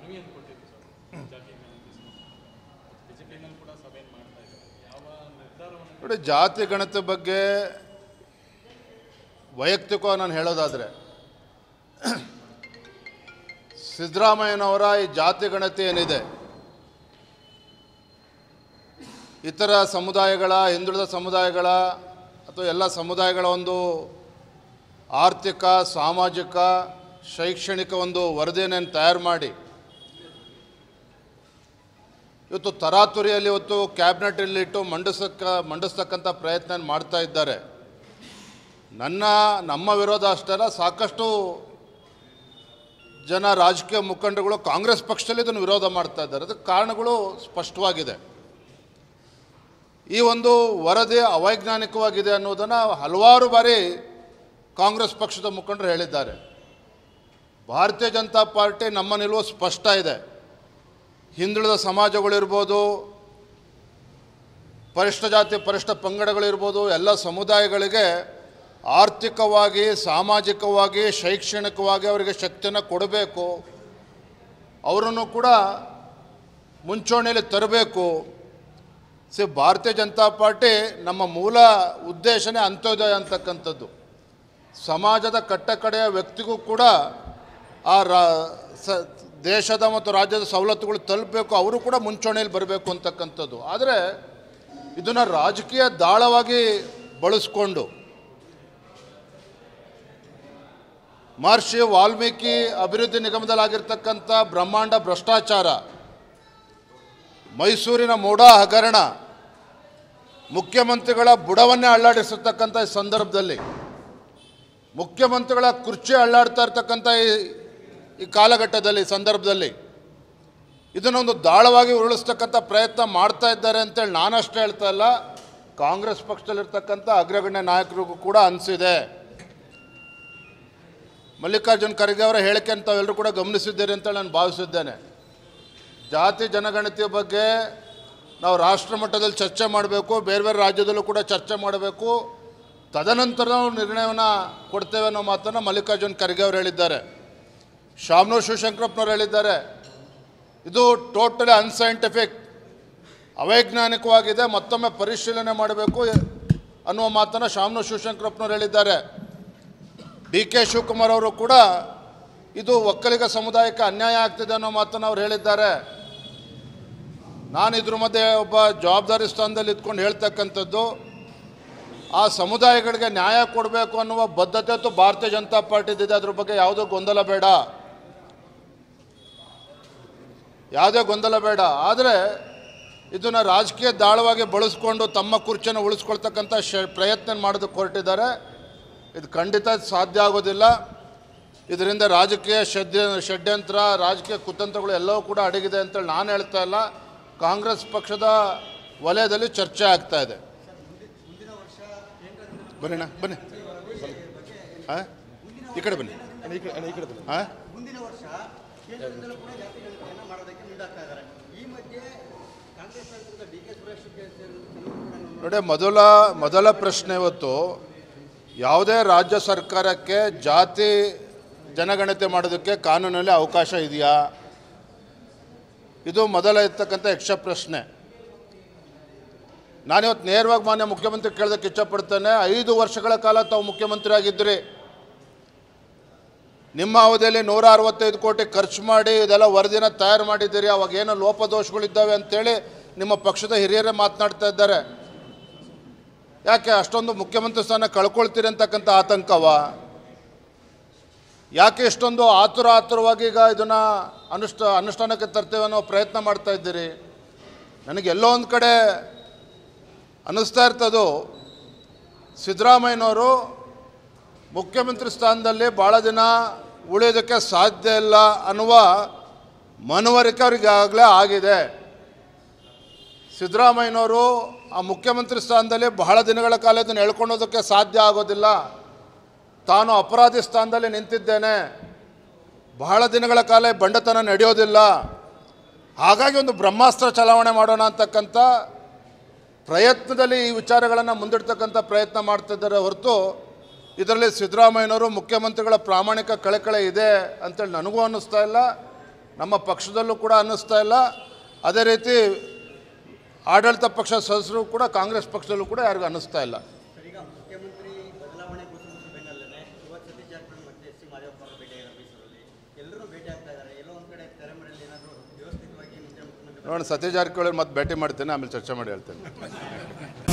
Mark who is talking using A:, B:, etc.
A: ಮನವಿಯನ್ನು ಕೊಟ್ಟಿದ್ರು ಸರ್ ಜಾತಿ ಬಿಜೆಪಿನಲ್ಲಿ ಕೂಡ ಸಭೆಯನ್ನು ಮಾಡ್ತಾ ಇದ್ದಾರೆ. ಯಾವ ನಿರ್ಧಾರವನ್ನು
B: ನೋಡಿ, ಜಾತಿ ಗಣತಿ ಬಗ್ಗೆ ವೈಯಕ್ತಿಕವಾಗಿ ನಾನು ಹೇಳೋದಾದರೆ, ಸಿದ್ದರಾಮಯ್ಯನವರ ಈ ಜಾತಿ ಗಣತಿ ಏನಿದೆ, ಇತರ ಸಮುದಾಯಗಳ, ಹಿಂದುಳಿದ ಸಮುದಾಯಗಳ ಅಥವಾ ಎಲ್ಲ ಸಮುದಾಯಗಳ ಒಂದು ಆರ್ಥಿಕ, ಸಾಮಾಜಿಕ, ಶೈಕ್ಷಣಿಕ ಒಂದು ವರದಿಯನ್ನು ತಯಾರು ಮಾಡಿ ಇವತ್ತು ತರಾತುರಿಯಲ್ಲಿ ಇವತ್ತು ಕ್ಯಾಬಿನೆಟಲ್ಲಿ ಇಟ್ಟು ಮಂಡಿಸ್ತಕ್ಕಂಥ ಪ್ರಯತ್ನ ಮಾಡ್ತಾ ಇದ್ದಾರೆ. ನಮ್ಮ ವಿರೋಧ ಅಷ್ಟೇ ಅಲ್ಲ, ಸಾಕಷ್ಟು ಜನ ರಾಜಕೀಯ ಮುಖಂಡರುಗಳು ಕಾಂಗ್ರೆಸ್ ಪಕ್ಷದಲ್ಲಿ ಇದನ್ನು ವಿರೋಧ ಮಾಡ್ತಾ ಇದ್ದಾರೆ. ಅದಕ್ಕೆ ಕಾರಣಗಳು ಸ್ಪಷ್ಟವಾಗಿದೆ. ಈ ಒಂದು ವರದಿ ಅವೈಜ್ಞಾನಿಕವಾಗಿದೆ ಅನ್ನೋದನ್ನು ಹಲವಾರು ಬಾರಿ ಕಾಂಗ್ರೆಸ್ ಪಕ್ಷದ ಮುಖಂಡರು ಹೇಳಿದ್ದಾರೆ. ಭಾರತೀಯ ಜನತಾ ಪಾರ್ಟಿ ನಮ್ಮ ನಿಲುವು ಸ್ಪಷ್ಟ ಇದೆ. ಹಿಂದುಳಿದ ಸಮಾಜಗಳಿರ್ಬೋದು, ಪರಿಷ್ಠ ಜಾತಿ ಪರಿಷ್ಠ ಪಂಗಡಗಳಿರ್ಬೋದು, ಎಲ್ಲ ಸಮುದಾಯಗಳಿಗೆ ಆರ್ಥಿಕವಾಗಿ, ಸಾಮಾಜಿಕವಾಗಿ, ಶೈಕ್ಷಣಿಕವಾಗಿ ಅವರಿಗೆ ಶಕ್ತಿಯನ್ನು ಕೊಡಬೇಕು, ಅವರನ್ನು ಕೂಡ ಮುಂಚೂಣಿಯಲ್ಲಿ ತರಬೇಕು. ಭಾರತೀಯ ಜನತಾ ಪಾರ್ಟಿ ನಮ್ಮ ಮೂಲ ಉದ್ದೇಶನೇ ಅಂತ್ಯೋದಯ ಅಂತಕ್ಕಂಥದ್ದು. ಸಮಾಜದ ಕಟ್ಟಕಡೆಯ ವ್ಯಕ್ತಿಗೂ ಕೂಡ ಆ ದೇಶದ ಮತ್ತು ರಾಜ್ಯದ ಸವಲತ್ತುಗಳು ತಲುಪಬೇಕು, ಅವರು ಕೂಡ ಮುಂಚೂಣಿಯಲ್ಲಿ ಬರಬೇಕು ಅಂತಕ್ಕಂಥದ್ದು. ಆದರೆ ಇದನ್ನು ರಾಜಕೀಯ ದಾಳವಾಗಿ ಬಳಸ್ಕೊಂಡು ಮಹರ್ಷಿ ವಾಲ್ಮೀಕಿ ಅಭಿವೃದ್ಧಿ ನಿಗಮದಲ್ಲಾಗಿರ್ತಕ್ಕಂಥ ಬ್ರಹ್ಮಾಂಡ ಭ್ರಷ್ಟಾಚಾರ, ಮೈಸೂರಿನ ಮೋಡಾ ಹಗರಣ, ಮುಖ್ಯಮಂತ್ರಿಗಳ ಬುಡವನ್ನೇ ಅಲ್ಲಾಡಿಸಿರ್ತಕ್ಕಂಥ ಈ ಸಂದರ್ಭದಲ್ಲಿ, ಮುಖ್ಯಮಂತ್ರಿಗಳ ಕುರ್ಚಿ ಅಲ್ಲಾಡ್ತಾ ಇರ್ತಕ್ಕಂಥ ಈ ಕಾಲಘಟ್ಟದಲ್ಲಿ, ಸಂದರ್ಭದಲ್ಲಿ ಇದನ್ನೊಂದು ದಾಳವಾಗಿ ಉರುಳಿಸ್ತಕ್ಕಂಥ ಪ್ರಯತ್ನ ಮಾಡ್ತಾ ಇದ್ದಾರೆ ಅಂತೇಳಿ ನಾನಷ್ಟೇ ಹೇಳ್ತಾ ಇಲ್ಲ, ಕಾಂಗ್ರೆಸ್ ಪಕ್ಷದಲ್ಲಿರ್ತಕ್ಕಂಥ ಅಗ್ರಗಣ್ಯ ನಾಯಕರಿಗೂ ಕೂಡ ಅನಿಸಿದೆ. ಮಲ್ಲಿಕಾರ್ಜುನ್ ಖರ್ಗೆ ಅವರ ಹೇಳಿಕೆ ಅಂತ ತಾವೆಲ್ಲರೂ ಕೂಡ ಗಮನಿಸಿದ್ದೀರಿ ಅಂತೇಳಿ ನಾನು ಭಾವಿಸಿದ್ದೇನೆ. ಜಾತಿ ಜನಗಣತಿಯ ಬಗ್ಗೆ ನಾವು ರಾಷ್ಟ್ರ ಮಟ್ಟದಲ್ಲಿ ಚರ್ಚೆ ಮಾಡಬೇಕು, ಬೇರೆ ಬೇರೆ ರಾಜ್ಯದಲ್ಲೂ ಕೂಡ ಚರ್ಚೆ ಮಾಡಬೇಕು, ತದನಂತರ ನಾವು ನಿರ್ಣಯವನ್ನು ಕೊಡ್ತೇವೆ ಅನ್ನೋ ಮಾತನ್ನು ಮಲ್ಲಿಕಾರ್ಜುನ್ ಖರ್ಗೆ ಅವರು ಹೇಳಿದ್ದಾರೆ. ಶಾಮನೂರು ಶಿವಶಂಕರಪ್ಪನವರು ಹೇಳಿದ್ದಾರೆ, ಇದು ಟೋಟಲಿ ಅನ್ಸೈಂಟಿಫಿಕ್, ಅವೈಜ್ಞಾನಿಕವಾಗಿದೆ, ಮತ್ತೊಮ್ಮೆ ಪರಿಶೀಲನೆ ಮಾಡಬೇಕು ಅನ್ನುವ ಮಾತನ್ನು ಶಾಮನೂರು ಶಿವಶಂಕರಪ್ಪನವರು ಹೇಳಿದ್ದಾರೆ. ಡಿ ಕೆ ಶಿವಕುಮಾರ್ ಅವರು ಕೂಡ ಇದು ಒಕ್ಕಲಿಗ ಸಮುದಾಯಕ್ಕೆ ಅನ್ಯಾಯ ಆಗ್ತಿದೆ ಅನ್ನೋ ಮಾತನ್ನು ಅವ್ರು ಹೇಳಿದ್ದಾರೆ. ನಾನು ಇದ್ರ ಮಧ್ಯೆ ಒಬ್ಬ ಜವಾಬ್ದಾರಿ ಸ್ಥಾನದಲ್ಲಿ ಇದ್ಕೊಂಡು ಹೇಳ್ತಕ್ಕಂಥದ್ದು, ಆ ಸಮುದಾಯಗಳಿಗೆ ನ್ಯಾಯ ಕೊಡಬೇಕು ಅನ್ನುವ ಬದ್ಧತೆ ಅಂತೂ ಭಾರತೀಯ ಜನತಾ ಪಾರ್ಟಿದಿದೆ. ಅದ್ರ ಬಗ್ಗೆ ಯಾವುದೋ ಗೊಂದಲ ಬೇಡ, ಯಾವುದೇ ಗೊಂದಲ ಬೇಡ. ಆದರೆ ಇದನ್ನು ರಾಜಕೀಯ ದಾಳವಾಗಿ ಬಳಸ್ಕೊಂಡು ತಮ್ಮ ಕುರ್ಚಿಯನ್ನು ಉಳಿಸ್ಕೊಳ್ತಕ್ಕಂಥ ಪ್ರಯತ್ನ ಮಾಡೋದಕ್ಕೆ ಹೊರಟಿದ್ದಾರೆ. ಇದು ಖಂಡಿತ ಸಾಧ್ಯ ಆಗೋದಿಲ್ಲ. ಇದರಿಂದ ರಾಜಕೀಯ ಷಡ್ಯಂತ್ರ, ರಾಜಕೀಯ ಕುತಂತ್ರಗಳು ಎಲ್ಲವೂ ಕೂಡ ಅಡಗಿದೆ ಅಂತೇಳಿ ನಾನು ಹೇಳ್ತಾ ಇಲ್ಲ, ಕಾಂಗ್ರೆಸ್ ಪಕ್ಷದ ವಲಯದಲ್ಲಿ ಚರ್ಚೆ ಆಗ್ತಾ ಇದೆ. ಬನ್ನಿಣ್ಣ, ಬನ್ನಿ, ಹಾಂ ಈ ಕಡೆ ಬನ್ನಿ, ಹಾಂ ನೋಡಿ, ಮೊದಲ ಪ್ರಶ್ನೆ ಇವತ್ತು ಯಾವುದೇ ರಾಜ್ಯ ಸರ್ಕಾರಕ್ಕೆ ಜಾತಿ ಜನಗಣತಿ ಮಾಡೋದಕ್ಕೆ ಕಾನೂನಲ್ಲಿ ಅವಕಾಶ ಇದೆಯಾ? ಇದು ಮೊದಲ ಇರ್ತಕ್ಕಂಥ ಯಕ್ಷ ಪ್ರಶ್ನೆ. ನಾನಿವತ್ತು ನೇರವಾಗಿ ಮಾನ್ಯ ಮುಖ್ಯಮಂತ್ರಿ ಕೇಳೋದಕ್ಕೆ ಇಷ್ಟಪಡ್ತೇನೆ. 5 ವರ್ಷಗಳ ಕಾಲ ತಾವು ಮುಖ್ಯಮಂತ್ರಿ ಆಗಿದ್ದಿರಿ. ನಿಮ್ಮ ಅವಧಿಯಲ್ಲಿ 165 ಕೋಟಿ ಖರ್ಚು ಮಾಡಿ ಇದೆಲ್ಲ ವರದಿನ ತಯಾರು ಮಾಡಿದ್ದೀರಿ. ಅವಾಗ ಏನೋ ಲೋಪದೋಷಗಳಿದ್ದಾವೆ ಅಂಥೇಳಿ ನಿಮ್ಮ ಪಕ್ಷದ ಹಿರಿಯರೇ ಮಾತನಾಡ್ತಾ ಇದ್ದಾರೆ. ಯಾಕೆ ಅಷ್ಟೊಂದು ಮುಖ್ಯಮಂತ್ರಿ ಸ್ಥಾನ ಕಳ್ಕೊಳ್ತೀರಿ ಅಂತಕ್ಕಂಥ ಆತಂಕವ? ಯಾಕೆ ಇಷ್ಟೊಂದು ಆತುರವಾಗಿ ಈಗ ಇದನ್ನು ಅನುಷ್ಠಾನಕ್ಕೆ ತರ್ತೇವೆ ಅನ್ನೋ ಪ್ರಯತ್ನ ಮಾಡ್ತಾ ಇದ್ದೀರಿ? ನನಗೆಲ್ಲೋ ಒಂದು ಕಡೆ ಅನ್ನಿಸ್ತಾ ಇರ್ತದೋ, ಸಿದ್ದರಾಮಯ್ಯನವರು ಮುಖ್ಯಮಂತ್ರಿ ಸ್ಥಾನದಲ್ಲಿ ಭಾಳ ದಿನ ಉಳಿಯೋದಕ್ಕೆ ಸಾಧ್ಯ ಇಲ್ಲ ಅನ್ನುವ ಮನವರಿಕೆ ಅವರಿಗಾಗಲೇ ಆಗಿದೆ. ಸಿದ್ದರಾಮಯ್ಯನವರು ಆ ಮುಖ್ಯಮಂತ್ರಿ ಸ್ಥಾನದಲ್ಲಿ ಬಹಳ ದಿನಗಳ ಕಾಲ ಇದನ್ನು ಹೇಳ್ಕೊಳ್ಳೋದಕ್ಕೆ ಸಾಧ್ಯ ಆಗೋದಿಲ್ಲ. ತಾನು ಅಪರಾಧಿ ಸ್ಥಾನದಲ್ಲಿ ನಿಂತಿದ್ದೇನೆ, ಬಹಳ ದಿನಗಳ ಕಾಲ ಬಂಡತನ ನಡೆಯೋದಿಲ್ಲ, ಹಾಗಾಗಿ ಒಂದು ಬ್ರಹ್ಮಾಸ್ತ್ರ ಚಲಾವಣೆ ಮಾಡೋಣ ಅಂತಕ್ಕಂಥ ಪ್ರಯತ್ನದಲ್ಲಿ ಈ ವಿಚಾರಗಳನ್ನು ಮುಂದಿಡ್ತಕ್ಕಂಥ ಪ್ರಯತ್ನ ಮಾಡ್ತಿದ್ದಾರೆ ಹೊರತು ಇದರಲ್ಲಿ ಸಿದ್ದರಾಮಯ್ಯನವರು ಮುಖ್ಯಮಂತ್ರಿಗಳ ಪ್ರಾಮಾಣಿಕ ಕಳಕಳೆ ಇದೆ ಅಂತೇಳಿ ನನಗೂ ಅನ್ನಿಸ್ತಾ ಇಲ್ಲ, ನಮ್ಮ ಪಕ್ಷದಲ್ಲೂ ಕೂಡ ಅನ್ನಿಸ್ತಾ ಇಲ್ಲ. ಅದೇ ರೀತಿ ಆಡಳಿತ ಪಕ್ಷ ಸದಸ್ಯರು ಕೂಡ ಕಾಂಗ್ರೆಸ್ ಪಕ್ಷದಲ್ಲೂ ಕೂಡ ಯಾರಿಗೂ ಅನ್ನಿಸ್ತಾ ಇಲ್ಲ.
C: ಈಗ ಮುಖ್ಯಮಂತ್ರಿ ಬದಲಾವಣೆ ಕುರಿತು ಬೆನ್ನಲ್ಲೇ ಇವತ್ತು ಸತೀಶ್ ಜಾರಕಿಹೊಳಿ ಮತ್ತೆ ಎಸ್ ಸಿ ಮಾದೇವಪ್ಪ ಅವರು ಭೇಟಿಯಾಗಿದ್ದಾರೆ ಮೈಸೂರಲ್ಲಿ. ಎಲ್ಲರೂ ಭೇಟಿ ಆಗ್ತಾ ಇದ್ದಾರೆ. ಎಲ್ಲೋ ಒಂದು ಕಡೆ ತೆರೆಮರೆಯಲ್ಲಿ ಏನಾದರೂ ವ್ಯವಸ್ಥಿತವಾಗಿ ಮುಖ್ಯಮಂತ್ರಿ
B: ನೋಡಿ, ಸತೀಶ್ ಜಾರಕಿಹೊಳಿ ಮತ್ತೆ ಭೇಟಿ ಮಾಡ್ತೇನೆ, ಆಮೇಲೆ ಚರ್ಚೆ ಮಾಡಿ ಹೇಳ್ತೇನೆ.